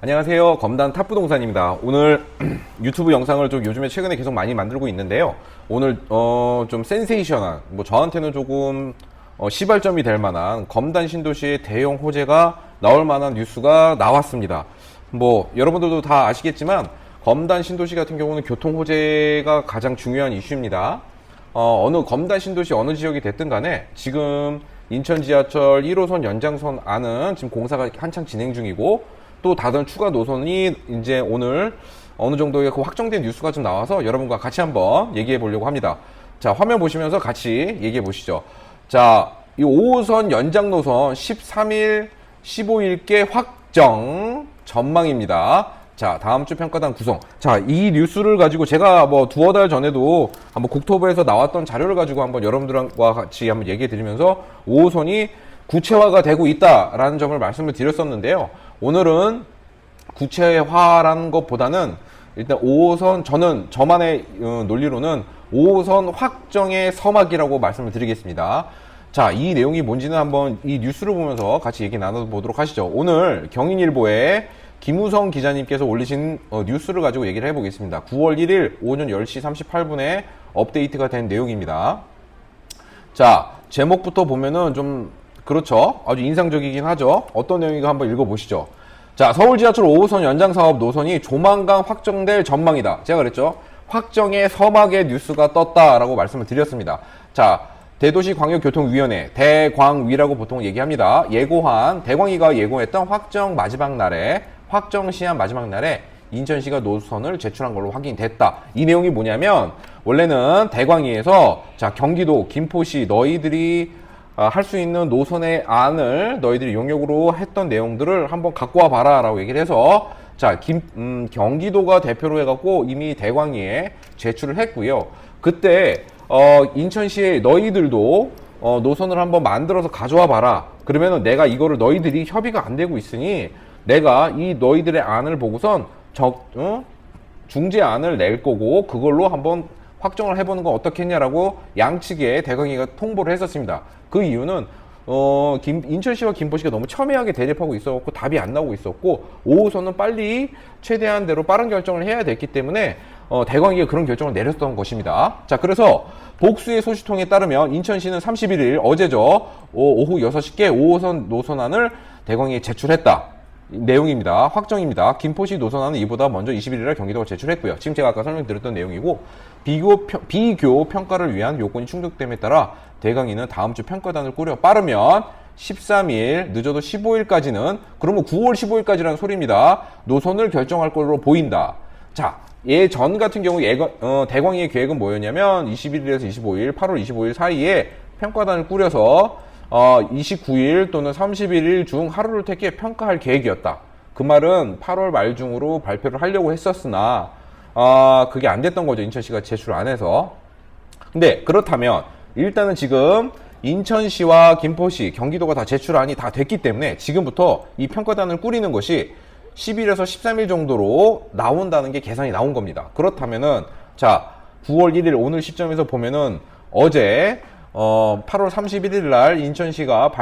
안녕하세요. 검단 탑부동산입니다. 오늘 유튜브 영상을 좀 요즘에 최근에 계속 많이 만들고 있는데요. 오늘 좀 센세이션한, 저한테는 조금 시발점이 될 만한 검단 신도시의 대형 호재가 나올 만한 뉴스가 나왔습니다. 여러분들도 다 아시겠지만 검단 신도시 같은 경우는 교통 호재가 가장 중요한 이슈입니다. 어느 검단 신도시 어느 지역이 됐든 간에 지금 인천 지하철 1호선 연장선 안은 지금 공사가 한창 진행 중이고, 또 다른 추가 노선이 이제 오늘 어느 정도의 그 확정된 뉴스가 좀 나와서 여러분과 같이 한번 얘기해 보려고 합니다. 자, 화면 보시면서 같이 얘기해 보시죠. 자, 이 5호선 연장 노선 13일, 15일께 확정 전망입니다. 자, 다음 주 평가단 구성. 자, 이 뉴스를 가지고 제가 두어 달 전에도 한번 국토부에서 나왔던 자료를 가지고 한번 여러분들과 같이 한번 얘기해 드리면서 5호선이 구체화가 되고 있다라는 점을 말씀을 드렸었는데요. 오늘은 구체화라는 것보다는 일단 5호선, 저만의 논리로는 5호선 확정의 서막이라고 말씀을 드리겠습니다. 자, 이 내용이 뭔지는 한번 이 뉴스를 보면서 같이 얘기 나눠보도록 하시죠. 오늘 경인일보에 김우성 기자님께서 올리신 뉴스를 가지고 얘기를 해보겠습니다. 9월 1일 오전 10시 38분에 업데이트가 된 내용입니다. 자, 제목부터 보면은 좀 그렇죠. 아주 인상적이긴 하죠. 어떤 내용인가 한번 읽어보시죠. 자, 서울 지하철 5호선 연장 사업 노선이 조만간 확정될 전망이다. 제가 그랬죠. 확정의 서막의 뉴스가 떴다라고 말씀을 드렸습니다. 자, 대도시광역교통위원회, 대광위라고 보통 얘기합니다. 대광위가 예고했던 확정 시한 마지막 날에 인천시가 노선을 제출한 걸로 확인됐다. 이 내용이 뭐냐면, 원래는 대광위에서, 자, 경기도, 김포시, 너희들이 할 수 있는 노선의 안을 너희들이 용역으로 했던 내용들을 한번 갖고 와봐라 라고 얘기를 해서, 자, 경기도가 대표로 해갖고 이미 대광위에 제출을 했고요. 그때 인천시에 너희들도 노선을 한번 만들어서 가져와 봐라. 그러면은 내가 이거를 너희들이 협의가 안 되고 있으니 내가 이 너희들의 안을 보고선 중재안을 낼 거고, 그걸로 한번 확정을 해보는 건 어떻겠냐라고 양측에 대광위가 통보를 했었습니다. 그 이유는 인천시와 김포시가 너무 첨예하게 대립하고 있었고 답이 안 나오고 있었고, 5호선은 빨리 최대한대로 빠른 결정을 해야 됐기 때문에 대광위가 그런 결정을 내렸던 것입니다. 자, 그래서 복수의 소식통에 따르면 인천시는 31일 어제죠, 오후 6시께 5호선 노선안을 대광위에 제출했다. 내용입니다. 확정입니다. 김포시 노선안은 이보다 먼저 21일에 경기도가 제출했고요. 지금 제가 아까 설명드렸던 내용이고, 비교 평가를 위한 요건이 충족됨에 따라 대광위는 다음 주 평가단을 꾸려 빠르면 13일, 늦어도 15일까지는, 그러면 9월 15일까지라는 소리입니다. 노선을 결정할 걸로 보인다. 자, 예전 같은 경우 대광위의 계획은 뭐였냐면 21일에서 25일, 8월 25일 사이에 평가단을 꾸려서 29일 또는 31일 중 하루를 택해 평가할 계획이었다. 그 말은 8월 말 중으로 발표를 하려고 했었으나 그게 안 됐던 거죠. 인천시가 제출 안 해서. 근데 그렇다면 일단은 지금 인천시와 김포시, 경기도가 다 제출안이 다 됐기 때문에 지금부터 이 평가단을 꾸리는 것이 10일에서 13일 정도로 나온다는 게 계산이 나온 겁니다. 그렇다면은, 자, 9월 1일 오늘 시점에서 보면은 어제 8월 31일 날 인천시가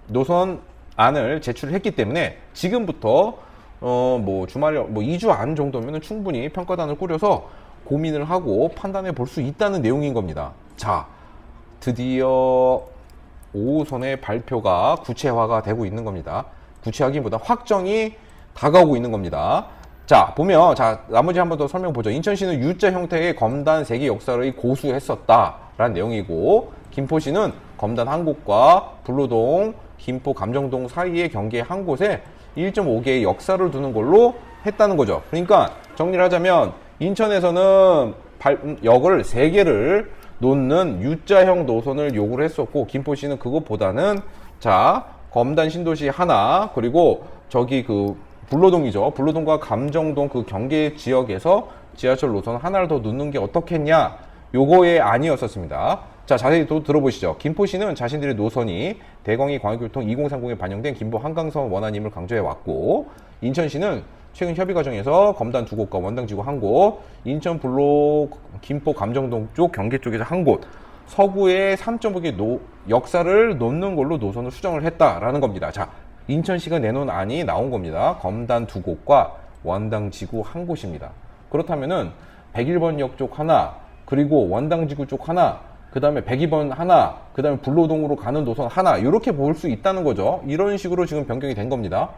노선안을 제출했기 때문에 지금부터 주말에 2주 안 정도면은 충분히 평가단을 꾸려서 고민을 하고 판단해 볼 수 있다는 내용인 겁니다. 자, 드디어 5호선의 발표가 구체화가 되고 있는 겁니다. 구체화기보다 확정이 다가오고 있는 겁니다. 자, 보면, 자, 나머지 한번 더 설명 보죠. 인천시는 U자 형태의 검단 3개 역사를 고수했었다라는 내용이고, 김포시는 검단 한 곳과 불로동, 김포, 감정동 사이의 경계 한 곳에 1.5개의 역사를 두는 걸로 했다는 거죠. 그러니까 정리를 하자면 인천에서는 역을 3개를 놓는 U자형 노선을 요구를 했었고, 김포시는 그것보다는, 자, 검단 신도시 하나, 그리고 저기 불로동이죠. 불로동과 감정동 그 경계 지역에서 지하철 노선 하나를 더 놓는 게 어떻겠냐, 요거의 아니었었습니다. 자, 자세히 또 들어보시죠. 김포시는 자신들의 노선이 대광위 광역교통 2030에 반영된 김포 한강선 원안임을 강조해왔고, 인천시는 최근 협의 과정에서 검단 2곳과 원당지구 1곳, 인천 김포 감정동 쪽 경계 쪽에서 1곳, 서구의 3.5개 역사를 놓는 걸로 노선을 수정을 했다라는 겁니다. 자, 인천시가 내놓은 안이 나온 겁니다. 검단 2곳과 원당지구 1곳입니다. 그렇다면은 101번 역 쪽 하나, 그리고 원당지구 쪽 하나, 그 다음에 102번 하나, 그 다음에 불로동으로 가는 노선 하나, 이렇게 볼 수 있다는 거죠. 이런 식으로 지금 변경이 된 겁니다.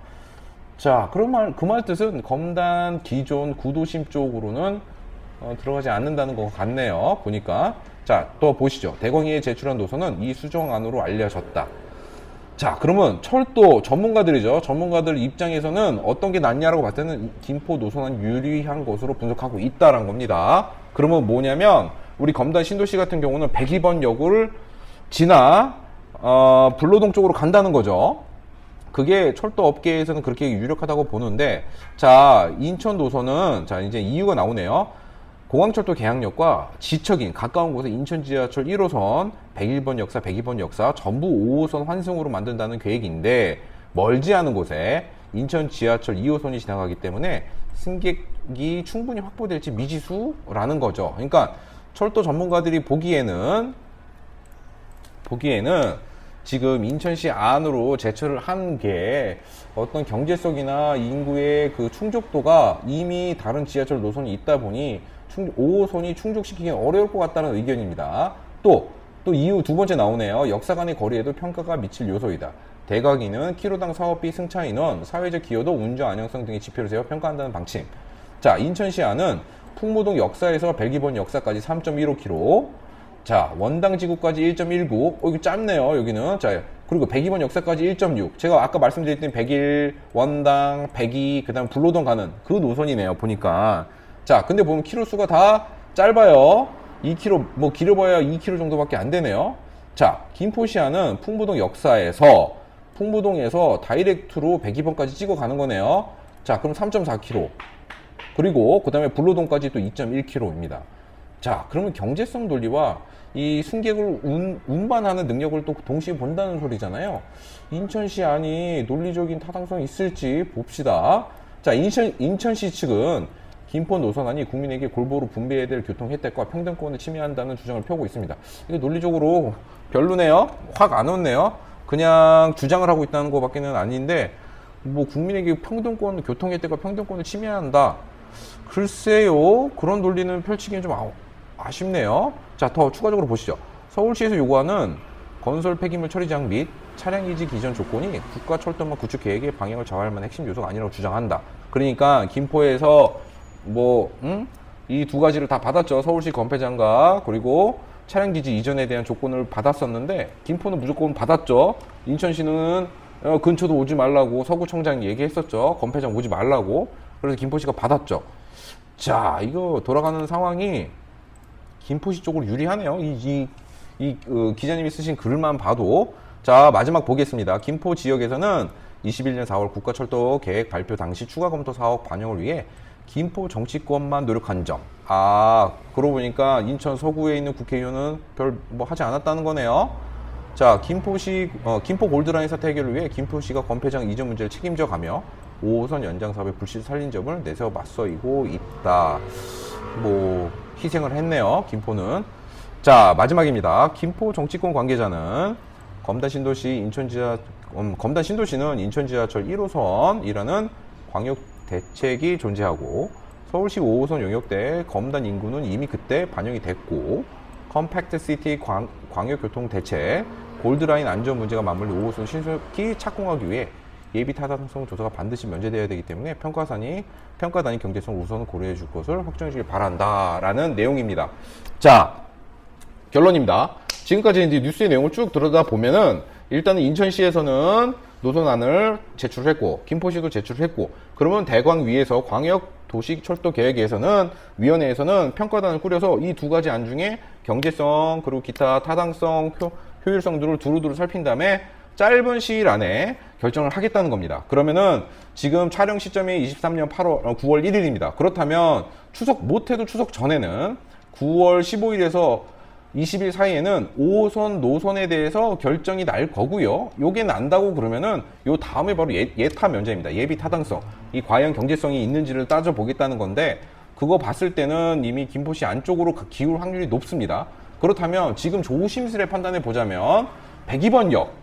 자, 그 말 뜻은 검단 기존 구도심 쪽으로는 들어가지 않는다는 것 같네요. 보니까. 자, 또 보시죠. 대광이에 제출한 노선은 이 수정안으로 알려졌다. 자, 그러면 철도 전문가들이죠. 전문가들 입장에서는 어떤 게 낫냐라고 봤을 때는 김포 노선은 유리한 것으로 분석하고 있다라는 겁니다. 그러면 뭐냐면 우리 검단 신도시 같은 경우는 102번 역을 지나 불로동 쪽으로 간다는 거죠. 그게 철도 업계에서는 그렇게 유력하다고 보는데, 자, 인천 노선은, 자, 이제 이유가 나오네요. 공항철도 계양역과 지척인 가까운 곳에 인천 지하철 1호선, 101번 역사, 102번 역사 전부 5호선 환승으로 만든다는 계획인데, 멀지 않은 곳에 인천 지하철 2호선이 지나가기 때문에 승객이 충분히 확보될지 미지수라는 거죠. 그러니까 철도 전문가들이 보기에는 지금 인천시 안으로 제철을 한 게 어떤 경제성이나 인구의 그 충족도가 이미 다른 지하철 노선이 있다 보니 5호선이 충족시키기 어려울 것 같다는 의견입니다. 또 이후 두 번째 나오네요. 역사 간의 거리에도 평가가 미칠 요소이다. 대각이는 키로당 사업비 승차 인원, 사회적 기여도, 운전 안정성 등의 지표를 세워 평가한다는 방침. 자, 인천시 안은 풍무동 역사에서 102번 역사까지 3.15km, 자, 원당지구까지 1.19, 이거 짧네요, 여기는. 자, 그리고 102번 역사까지 1.6. 제가 아까 말씀드렸던 101, 원당, 102, 그 다음 불로동 가는 그 노선이네요, 보니까. 자, 근데 보면 키로수가 다 짧아요. 2km, 뭐 길어봐야 2km 정도밖에 안 되네요. 자, 김포시안은 풍무동 역사에서, 풍무동에서 다이렉트로 102번까지 찍어 가는 거네요. 자, 그럼 3.4km. 그리고 그 다음에 불로동까지 또 2.1km입니다. 자, 그러면 경제성 논리와 이 승객을 운반하는 능력을 또 동시에 본다는 소리잖아요. 인천시 안이 논리적인 타당성이 있을지 봅시다. 자, 인천시 측은 김포 노선안이 국민에게 골고루 분배해야 될 교통 혜택과 평등권을 침해한다는 주장을 펴고 있습니다. 이게 논리적으로 별로네요. 확 안 왔네요. 그냥 주장을 하고 있다는 것밖에는 아닌데, 뭐 국민에게 평등권, 교통 혜택과 평등권을 침해한다. 글쎄요, 그런 논리는 펼치기는 좀 아쉽네요. 자, 더 추가적으로 보시죠. 서울시에서 요구하는 건설 폐기물 처리장 및 차량 이지 기존 조건이 국가철도망 구축 계획의 방향을 좌우할 만한 핵심 요소가 아니라고 주장한다. 그러니까 김포에서 이 두 가지를 다 받았죠. 서울시 건폐장과 그리고 차량 기지 이전에 대한 조건을 받았었는데 김포는 무조건 받았죠. 인천시는 근처도 오지 말라고 서구청장이 얘기했었죠. 건폐장 오지 말라고. 그래서 김포시가 받았죠. 자, 이거 돌아가는 상황이 김포시 쪽으로 유리하네요. 기자님이 쓰신 글만 봐도. 자, 마지막 보겠습니다. 김포 지역에서는 21년 4월 국가철도 계획 발표 당시 추가 검토 사업 반영을 위해 김포 정치권만 노력한 점. 그러고 보니까 인천 서구에 있는 국회의원은 별 뭐 하지 않았다는 거네요. 자, 김포 골드라인 사태 해결을 위해 김포시가 건폐장 이전 문제를 책임져 가며 5호선 연장 사업의 불실 살린 점을 내세워 맞서이고 있다. 뭐 희생을 했네요, 김포는. 자, 마지막입니다. 김포 정치권 관계자는 검단 신도시는 인천 지하철 1호선이라는 광역 대책이 존재하고 서울시 5호선 용역대 검단 인구는 이미 그때 반영이 됐고, 컴팩트 시티 광역교통 대책, 골드라인 안전 문제가 맞물린 5호선 신속히 착공하기 위해 예비 타당성 조사가 반드시 면제되어야 되기 때문에 평가단이 경제성 우선 고려해 줄 것을 확정해 주길 바란다라는 내용입니다. 자, 결론입니다. 지금까지 이제 뉴스의 내용을 쭉 들여다 보면은 일단은 인천시에서는 노선안을 제출했고 김포시도 제출했고, 그러면 대광위에서 광역도시철도계획에서는 위원회에서는 평가단을 꾸려서 이 두 가지 안 중에 경제성 그리고 기타 타당성, 효율성들을 두루두루 살핀 다음에 짧은 시일 안에 결정을 하겠다는 겁니다. 그러면은 지금 촬영 시점이 23년 9월 1일입니다. 그렇다면 못해도 추석 전에는 9월 15일에서 20일 사이에는 5호선 노선에 대해서 결정이 날 거고요. 요게 난다고 그러면은 요 다음에 바로 예타 면제입니다. 예비 타당성. 이 과연 경제성이 있는지를 따져보겠다는 건데, 그거 봤을 때는 이미 김포시 안쪽으로 기울 확률이 높습니다. 그렇다면 지금 조심스레 판단해 보자면 102번 역,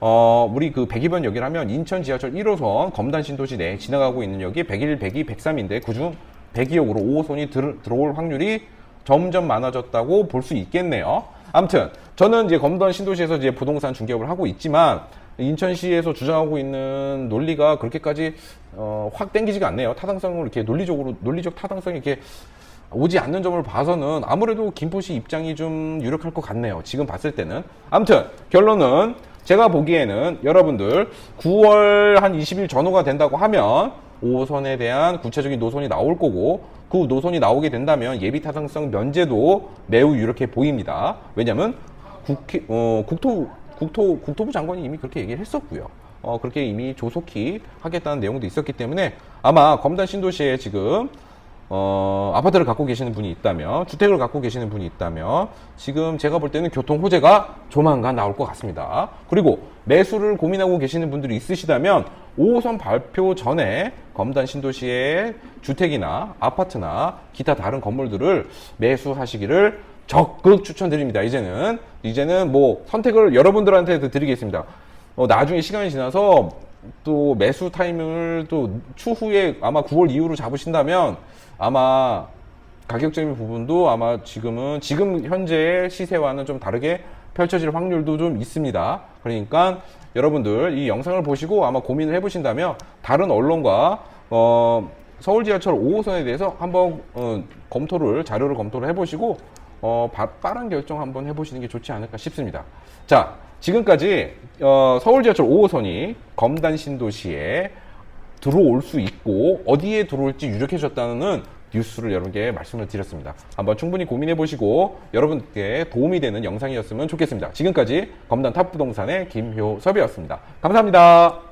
우리 그 102번역이라 하면 인천 지하철 1호선 검단 신도시 내에 지나가고 있는 역이 101, 102, 103인데 그중 102역으로 5호선이 들어올 확률이 점점 많아졌다고 볼 수 있겠네요. 아무튼 저는 이제 검단 신도시에서 이제 부동산 중개업을 하고 있지만 인천시에서 주장하고 있는 논리가 그렇게까지 확 땡기지가 않네요. 타당성을 이렇게 논리적 타당성이 이렇게 오지 않는 점을 봐서는 아무래도 김포시 입장이 좀 유력할 것 같네요. 지금 봤을 때는. 아무튼 결론은 제가 보기에는 여러분들 9월 한 20일 전후가 된다고 하면 5호선에 대한 구체적인 노선이 나올 거고 그 노선이 나오게 된다면 예비 타당성 면제도 매우 유력해 보입니다. 왜냐하면 국토부 장관이 이미 그렇게 얘기를 했었고요. 그렇게 이미 조속히 하겠다는 내용도 있었기 때문에 아마 검단 신도시에 지금 아파트를 갖고 계시는 분이 있다면, 주택을 갖고 계시는 분이 있다면, 지금 제가 볼 때는 교통 호재가 조만간 나올 것 같습니다. 그리고 매수를 고민하고 계시는 분들이 있으시다면, 5호선 발표 전에 검단 신도시의 주택이나 아파트나 기타 다른 건물들을 매수하시기를 적극 추천드립니다. 이제는 뭐 선택을 여러분들한테 드리겠습니다. 나중에 시간이 지나서 또 매수 타이밍을 또 추후에 아마 9월 이후로 잡으신다면 아마 가격적인 부분도 아마 지금 현재의 시세와는 좀 다르게 펼쳐질 확률도 좀 있습니다. 그러니까 여러분들 이 영상을 보시고 아마 고민을 해보신다면 다른 언론과 서울 지하철 5호선에 대해서 한번 자료를 검토를 해보시고 빠른 결정 한번 해보시는 게 좋지 않을까 싶습니다. 자, 지금까지 서울 지하철 5호선이 검단 신도시에 들어올 수 있고 어디에 들어올지 유력해졌다는 뉴스를 여러분께 말씀을 드렸습니다. 한번 충분히 고민해 보시고 여러분께 도움이 되는 영상이었으면 좋겠습니다. 지금까지 검단 탑부동산의 김효섭이었습니다. 감사합니다.